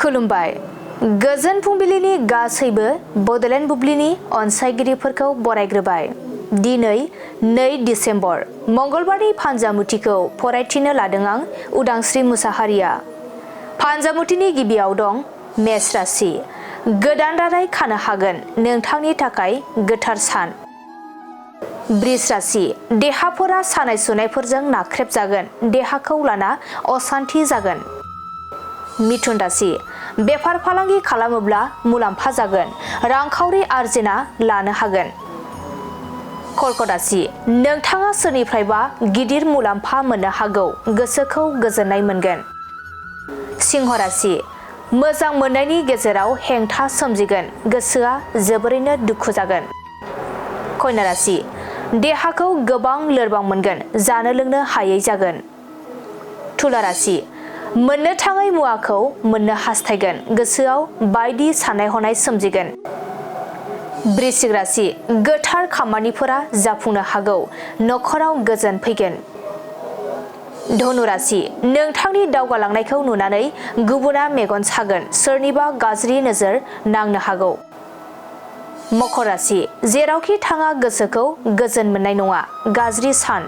खुलुमबाय गोजोन फुंबिलिनि गासैबो बडलेण्ड बुब्लिनि अनसायगिरिफोरखौ बरायग्रोबाय। दिनै 2 डिसेम्बर मंगलबारनि फानजामुथिखौ फरायथिनो लादों आं उदांस्रि मुसाहारिया। फानजामुथिनि गिबियाव दं मेष राशि। गोदान रादाय खानो हागोन नोंथांनि थाखाय गोथार सान। बृष राशि। देहाफोरा सानाय सुनायफोरजों नाख्रेबजागोन, देहाखौ लाना असान्थि जागोन। मिथुन राशि। बेफार फालांगि खालामोब्ला मुलाम्फा जागोन, रांखावरि आरजिना लानो हागोन। कर्कट राशि। नोंथाङा सोरनिफ्रायबा गिदिर मुलाम्फा मोननो हागौ, गोसोखौ गोजोननाय मोनगोन। सिंह राशि। मोजां मोननायनि गेजेराव हेंथा सोमजिगोन, गोसोआ जोबोरैनो दुखु जागोन। कन्या राशि। देहाखौ गोबां लोरबां मोनगोन, जानो लोंनो हायै जागोन। तुला राशि। मोननो थाङै मुवाखौ मोननो हास्थायगोन, गोसोआव बायदि साननाय हनाय सोमजिगोन। वृश्चिक राशि। गोथार खामानिफोरा जाफुंनो हागौ, नखराव गोजोन फैगोन। धनु राशि। नोंथांनि दावगालांनायखौ नुनानै गुबुना मेगन सागोन, सोरनिबा गाज्रि नोजोर नांनो हागौ। मकर राशि। जेरावखि थाङा गोसोखौ गोजोन मोननाय नङा, गाज्रि सान।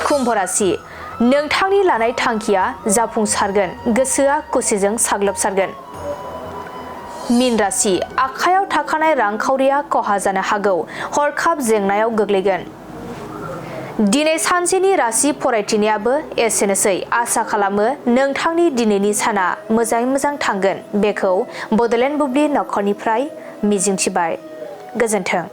कुम्भ राशि। नोंथांनि लानाय थांखिया जाफुंसारगोन, गोसोआ खुसिजों साग्लोबसारगोन। मीन राशि। आखायाव थाखानाय रांखावरिया खहा जानो हागौ, हरखाब जेंनायाव गोग्लैगोन। दिनै सानसेनि राशि फरायथिनायाबो एसेनोसै। आसा खालामो नोंथांनि दिनैनि साना मोजाङै मोजां थांगोन, बेखौ बडलेण्ड बुब्लि नखरनिफ्राय मिजिंथिबाय। गोजोन्थों।